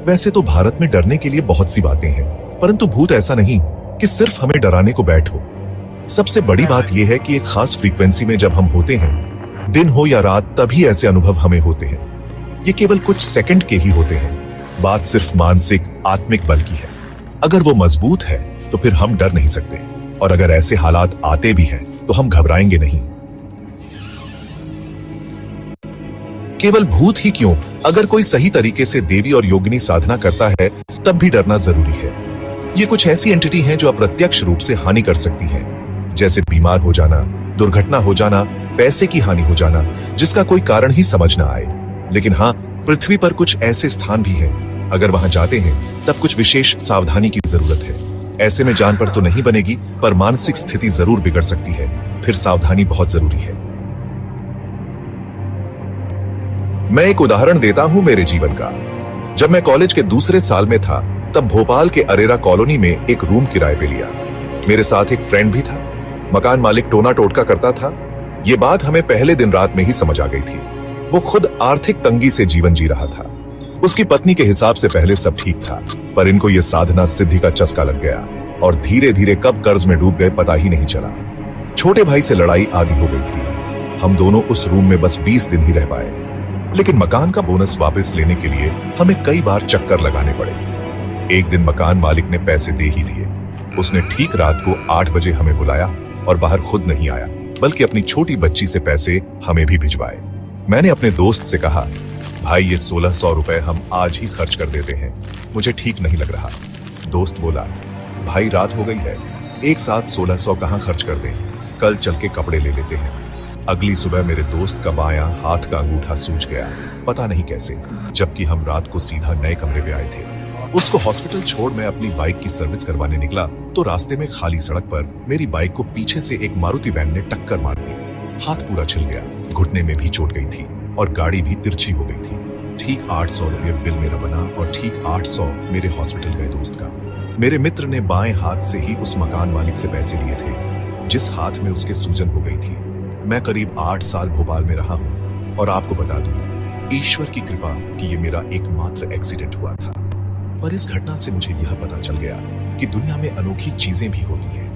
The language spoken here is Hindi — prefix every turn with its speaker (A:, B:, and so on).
A: वैसे तो भारत में डरने के लिए बहुत सी बातें हैं, परंतु भूत ऐसा नहीं कि सिर्फ हमें डराने को बैठो। सबसे बड़ी बात यह है कि एक खास फ्रीक्वेंसी में जब हम होते हैं, दिन हो या रात, तभी ऐसे अनुभव हमें होते हैं। ये केवल कुछ सेकंड के ही होते हैं। बात सिर्फ मानसिक आत्मिक बल की है। अगर वो मजबूत है तो फिर हम डर नहीं सकते, और अगर ऐसे हालात आते भी हैं तो हम घबराएंगे नहीं। केवल भूत ही क्यों, अगर कोई सही तरीके से देवी और योगिनी साधना करता है तब भी डरना जरूरी है। ये कुछ ऐसी एंटिटी हैं जो अप्रत्यक्ष रूप से हानि कर सकती हैं, जैसे बीमार हो जाना, दुर्घटना हो जाना, पैसे की हानि हो जाना, जिसका कोई कारण ही समझ ना आए। लेकिन हाँ, पृथ्वी पर कुछ ऐसे स्थान भी हैं, अगर वहां जाते हैं तब कुछ विशेष सावधानी की जरूरत है। ऐसे में जान पर तो नहीं बनेगी, पर मानसिक स्थिति जरूर बिगड़ सकती है। फिर सावधानी बहुत जरूरी है। मैं एक उदाहरण देता हूं मेरे जीवन का। जब मैं कॉलेज के दूसरे साल में था, तब भोपाल के अरेरा कॉलोनी में एक रूम किराए पे लिया। मेरे साथ एक फ्रेंड भी था। मकान मालिक टोना टोटका करता था। ये बात हमें पहले दिन रात में ही समझ आ गई थी। वो खुद आर्थिक तंगी से जीवन जी रहा था। उसकी पत्नी के हिसाब से पहले सब ठीक था, पर इनको ये साधना सिद्धि का चस्का लग गया और धीरे धीरे कब कर्ज में डूब गए पता ही नहीं चला। छोटे भाई से लड़ाई आदि हो गई थी। हम दोनों उस रूम में बस 20 दिन ही रह पाए, लेकिन मकान का बोनस वापस लेने के लिए हमें कई बार चक्कर लगाने पड़े। एक दिन मकान मालिक ने पैसे दे ही दिए। उसने ठीक रात को 8 बजे हमें बुलाया और बाहर खुद नहीं आया, बल्कि अपनी छोटी बच्ची से पैसे हमें भी भिजवाए। मैंने अपने दोस्त से कहा, भाई ये 1600 रुपए हम आज ही खर्च कर देते हैं, मुझे ठीक नहीं लग रहा। दोस्त बोला, भाई रात हो गई है, एक साथ 1600 कहां खर्च कर दें, कल चल के कपड़े ले लेते हैं। अगली सुबह मेरे दोस्त का बायां हाथ का अंगूठा सूज गया, पता नहीं कैसे, जबकि हम रात को सीधा नए कमरे पे आए थे। उसको हॉस्पिटल छोड़ मैं अपनी बाइक की सर्विस करवाने निकला तो रास्ते में खाली सड़क पर मेरी बाइक को पीछे से एक मारुति वैन ने टक्कर मार दी। हाथ पूरा छिल गया, घुटने में भी चोट गई थी और गाड़ी भी तिरछी हो गई थी। ठीक 800 रुपये बिल मेरा बना और ठीक 800 मेरे हॉस्पिटल गए दोस्त का। मेरे मित्र ने बाएं हाथ से ही उस मकान मालिक से पैसे लिए थे, जिस हाथ में उसके सूजन हो गई थी। मैं करीब 8 साल भोपाल में रहा हूँ और आपको बता दूं, ईश्वर की कृपा कि ये मेरा एकमात्र एक्सीडेंट हुआ था। पर इस घटना से मुझे यह पता चल गया कि दुनिया में अनोखी चीजें भी होती हैं।